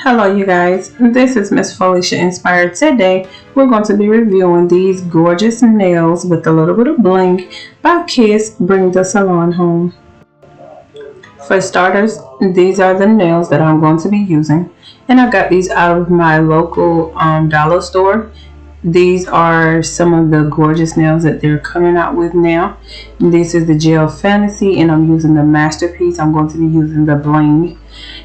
Hello you guys, this is Miss Felicia Inspired. Today we're going to be reviewing these gorgeous nails with a little bit of bling by Kiss Bring the Salon Home. For starters, these are the nails that I'm going to be using, and I got these out of my local dollar store. These are some of the gorgeous nails that they're coming out with now. This is the Gel Fantasy, and I'm using the Masterpiece. I'm going to be using the bling.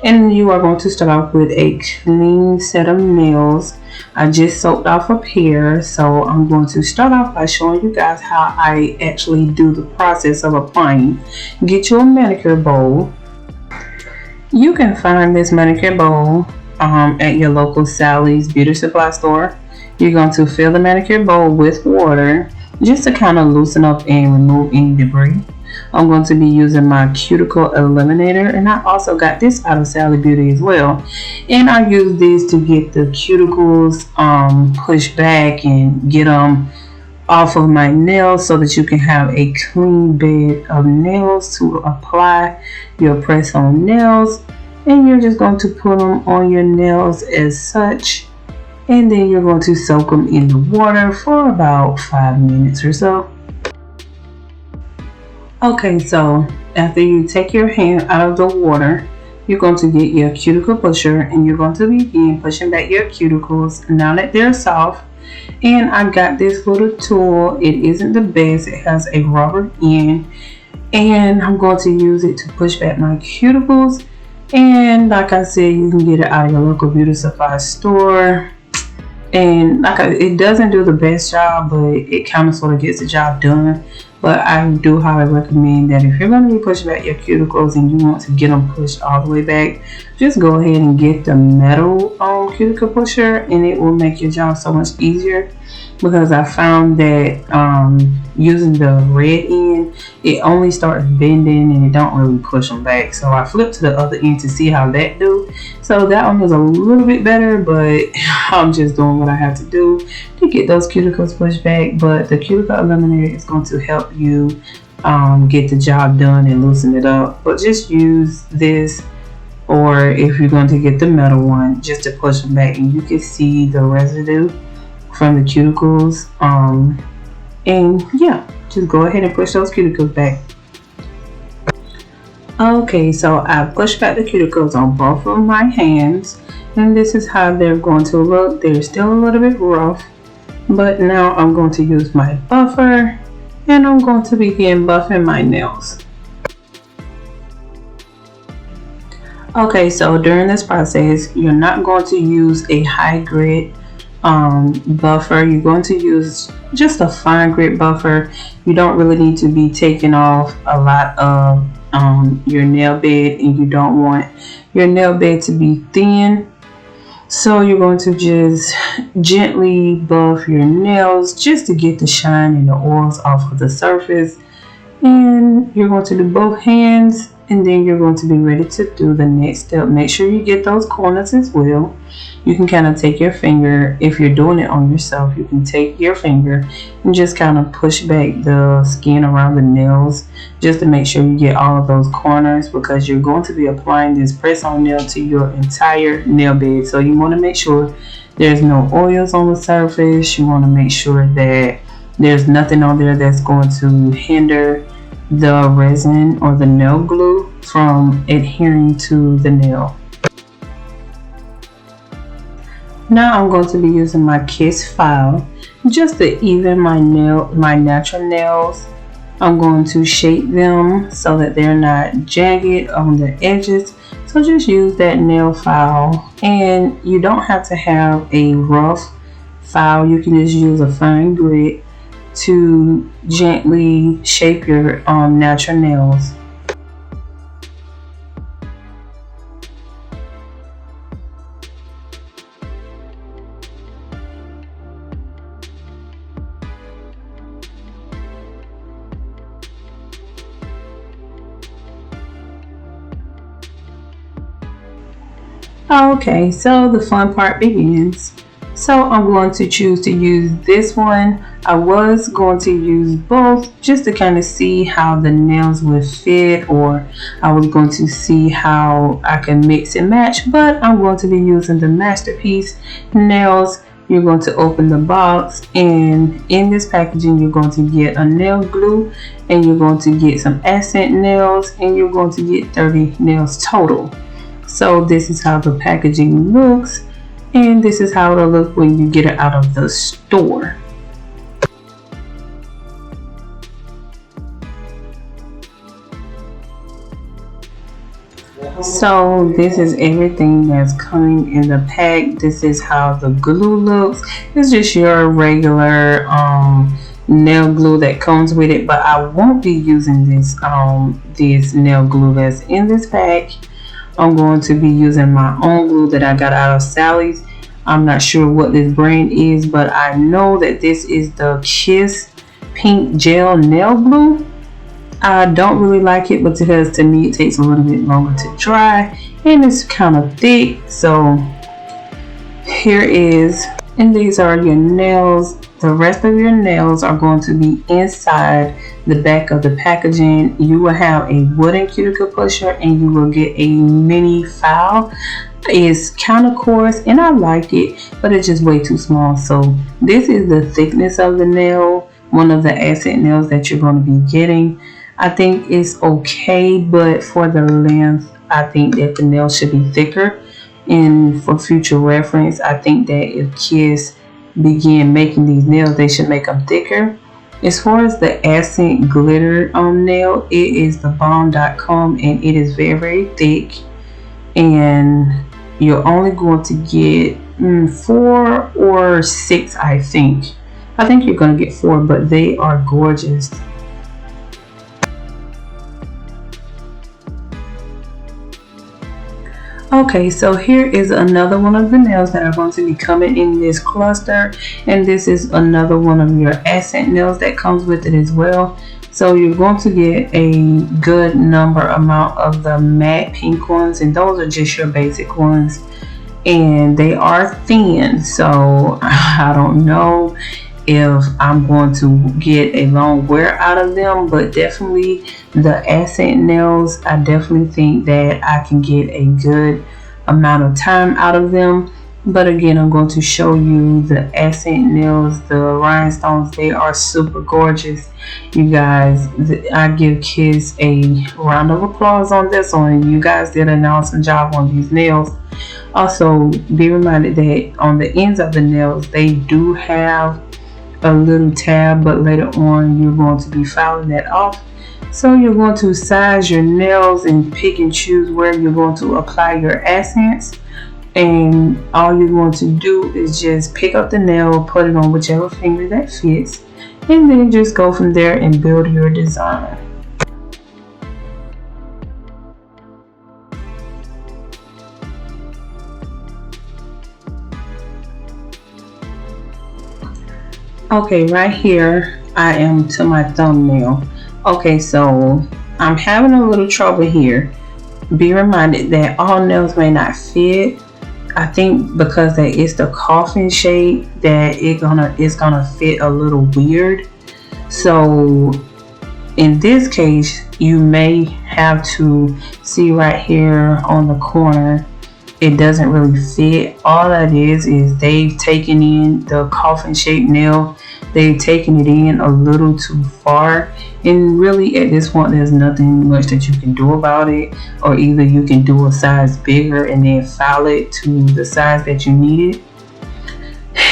And you are going to start off with a clean set of nails. I just soaked off a pair, so I'm going to start off by showing you guys how I actually do the process of applying. Get your manicure bowl. You can find this manicure bowl at your local Sally's beauty supply store. You're going to fill the manicure bowl with water just to kind of loosen up and remove any debris. I'm going to be using my Cuticle Eliminator, and I also got this out of Sally Beauty as well. And I use these to get the cuticles pushed back and get them off of my nails so that you can have a clean bed of nails to apply your press-on nails. And you're just going to put them on your nails as such. And then you're going to soak them in the water for about 5 minutes or so. Okay, so after you take your hand out of the water, you're going to get your cuticle pusher and you're going to begin pushing back your cuticles now that they're soft. And I got this little tool. It isn't the best. It has a rubber end, and I'm going to use it to push back my cuticles. And like I said, you can get it out of your local beauty supply store. And it doesn't do the best job, but it kind of sort of gets the job done. But I do highly recommend that if you're going to be pushing back your cuticles and you want to get them pushed all the way back, just go ahead and get the metal cuticle pusher, and it will make your job so much easier. Because I found that using the red end, it only starts bending and it don't really push them back. So I flipped to the other end to see how that do. So that one was a little bit better, but I'm just doing what I have to do to get those cuticles pushed back. But the Cuticle Eliminator is going to help you get the job done and loosen it up. But just use this, or if you're going to get the metal one, just to push them back, and you can see the residue from the cuticles. And yeah, just go ahead and push those cuticles back. Okay, so I pushed back the cuticles on both of my hands, and this is how they're going to look. They're still a little bit rough, but now I'm going to use my buffer, and I'm going to begin buffing my nails. Okay, so during this process, you're not going to use a high grit buffer. You're going to use just a fine grit buffer. You don't really need to be taking off a lot of your nail bed, and you don't want your nail bed to be thin. So you're going to just gently buff your nails just to get the shine and the oils off of the surface. And you're going to do both hands, and then you're going to be ready to do the next step. Make sure you get those corners as well. You can kind of take your finger, if you're doing it on yourself, you can take your finger and just kind of push back the skin around the nails just to make sure you get all of those corners, because you're going to be applying this press-on nail to your entire nail bed. So you want to make sure there's no oils on the surface. You want to make sure that there's nothing on there that's going to hinder the resin or the nail glue from adhering to the nail. Now I'm going to be using my Kiss file just to even my natural nails. I'm going to shape them so that they're not jagged on the edges. So just use that nail file, and you don't have to have a rough file. You can just use a fine grit to gently shape your natural nails. Okay, so the fun part begins. So I'm going to choose to use this one. I was going to use both just to kind of see how the nails would fit, or I was going to see how I can mix and match, but I'm going to be using the Masterpiece nails. You're going to open the box, and in this packaging you're going to get a nail glue, and you're going to get some accent nails, and you're going to get 30 nails total. So this is how the packaging looks, and this is how it'll look when you get it out of the store. So this is everything that's coming in the pack. This is how the glue looks. It's just your regular nail glue that comes with it, but I won't be using this nail glue that's in this pack. I'm going to be using my own glue that I got out of Sally's. I'm not sure what this brand is, but I know that this is the Kiss Pink Gel Nail Glue. I don't really like it, but because to me it takes a little bit longer to dry and it's kind of thick. So here is, and these are your nails. The rest of your nails are going to be inside the back of the packaging. You will have a wooden cuticle pusher, and you will get a mini file. It's kind of coarse and I like it, but it's just way too small. So this is the thickness of the nail, one of the accent nails that you're going to be getting. I think it's okay, but for the length, I think that the nail should be thicker. And for future reference, I think that if Kiss begin making these nails, they should make them thicker. As far as the accent glitter nail, it is the bomb.com, and it is very, very thick. And you're only going to get 4 or 6, I think. I think you're going to get 4, but they are gorgeous. Okay, so here is another one of the nails that are going to be coming in this cluster, and this is another one of your accent nails that comes with it as well. So you're going to get a good amount of the matte pink ones, and those are just your basic ones, and they are thin, so I don't know if I'm going to get a long wear out of them, but definitely the accent nails, I definitely think that I can get a good amount of time out of them. But again, I'm going to show you the accent nails, the rhinestones. They are super gorgeous, you guys. I give Kiss a round of applause on this one. You guys did an awesome job on these nails. Also, be reminded that on the ends of the nails, they do have a little tab, but later on you're going to be filing that off. So you're going to size your nails and pick and choose where you're going to apply your accents, and all you're going to do is just pick up the nail, put it on whichever finger that fits, and then just go from there and build your design. Okay, right here I am to my thumbnail. Okay, so I'm having a little trouble here. Be reminded that all nails may not fit. I think because that it's the coffin shape that it's gonna fit a little weird. So in this case, you may have to see right here on the corner, it doesn't really fit. All that is they've taken in the coffin shaped nail, they've taken it in a little too far, and really at this point there's nothing much that you can do about it. Or either you can do a size bigger and then file it to the size that you need it.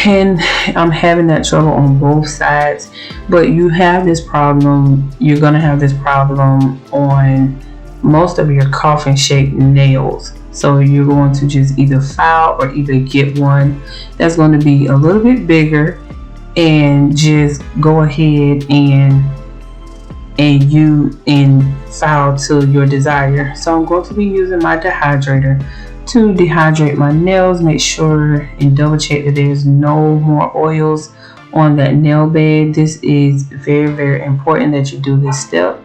And I'm having that trouble on both sides, but you have this problem, you're gonna have this problem on most of your coffin shaped nails. So you're going to just either file or either get one that's going to be a little bit bigger, and just go ahead and file to your desire. So I'm going to be using my dehydrator to dehydrate my nails. Make sure and double check that there's no more oils on that nail bed. This is very, very important that you do this step.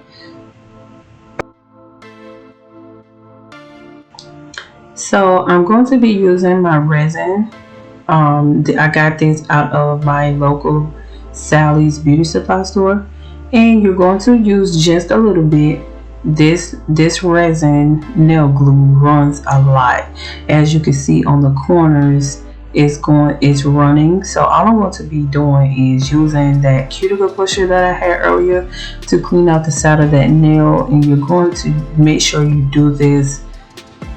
So I'm going to be using my resin I got this out of my local Sally's beauty supply store, and you're going to use just a little bit. This resin nail glue runs a lot, as you can see on the corners. It's running. So all I'm going to be doing is using that cuticle pusher that I had earlier to clean out the side of that nail, and you're going to make sure you do this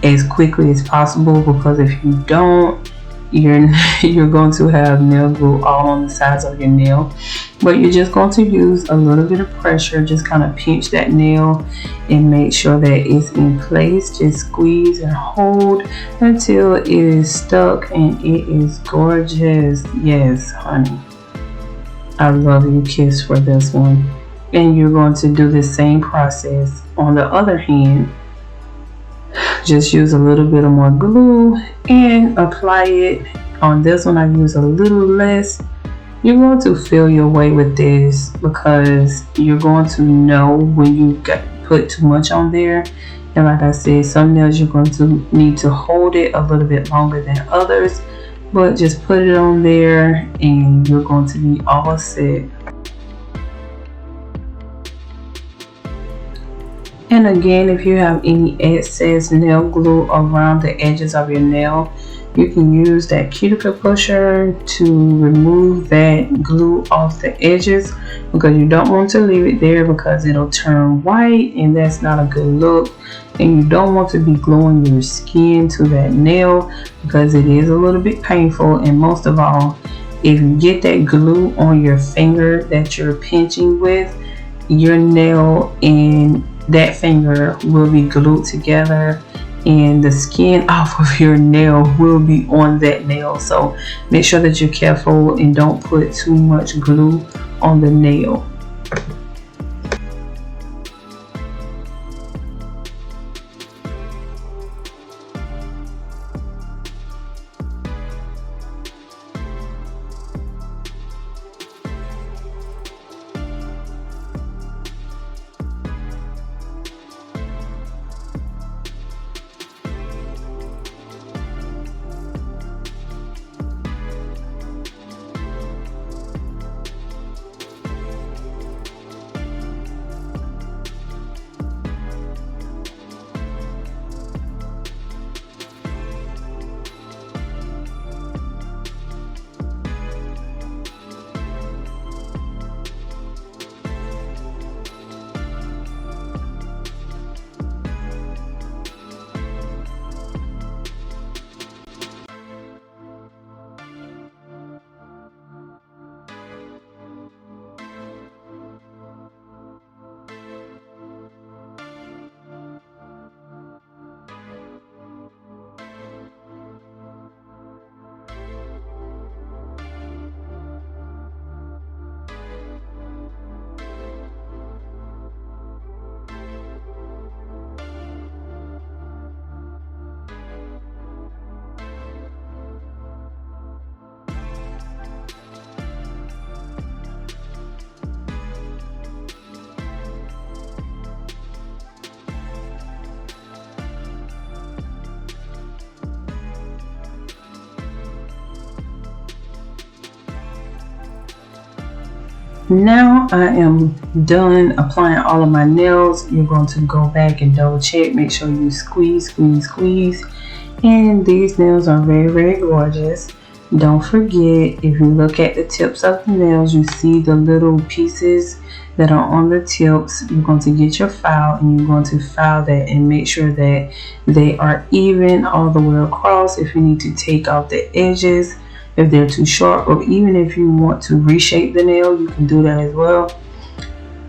as quickly as possible, because if you don't, you're going to have nail glue all on the sides of your nail. But you're just going to use a little bit of pressure, just kind of pinch that nail and make sure that it's in place. Just squeeze and hold until it is stuck, and it is gorgeous. Yes, honey, I love you, Kiss, for this one. And you're going to do the same process on the other hand. Just use a little bit of more glue and apply it. On this one I use a little less. You're going to feel your way with this, because you're going to know when you put too much on there. And like I said, some nails you're going to need to hold it a little bit longer than others, but just put it on there and you're going to be all set. And again, if you have any excess nail glue around the edges of your nail, you can use that cuticle pusher to remove that glue off the edges, because you don't want to leave it there, because it'll turn white and that's not a good look. And you don't want to be gluing your skin to that nail, because it is a little bit painful. And most of all, if you get that glue on your finger that you're pinching with, your nail and that finger will be glued together, and the skin off of your nail will be on that nail. So make sure that you're careful and don't put too much glue on the nail. Now I am done applying all of my nails. You're going to go back and double check, make sure you squeeze. And these nails are very gorgeous. Don't forget, if you look at the tips of the nails, you see the little pieces that are on the tips. You're going to get your file and you're going to file that and make sure that they are even all the way across. If you need to take off the edges, if they're too short, or even if you want to reshape the nail, you can do that as well.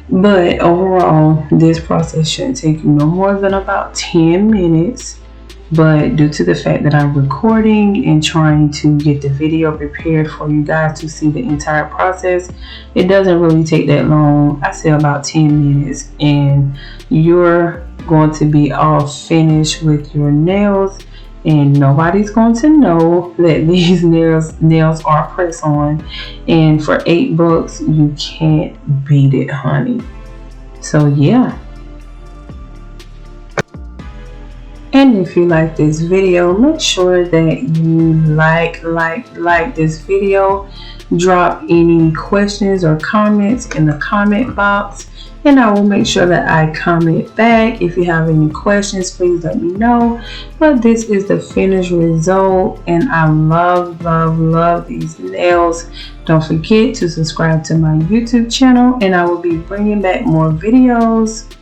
But overall, this process shouldn't take you no more than about 10 minutes. But due to the fact that I'm recording and trying to get the video prepared for you guys to see the entire process, it doesn't really take that long. I say about 10 minutes and you're going to be all finished with your nails, and nobody's going to know that these nails are press-on. And for $8, you can't beat it, honey. So yeah. And if you like this video, make sure that you like this video. Drop any questions or comments in the comment box, and I will make sure that I comment back. If you have any questions, please let me know. But this is the finished result, and I love these nails. Don't forget to subscribe to my YouTube channel, and I will be bringing back more videos.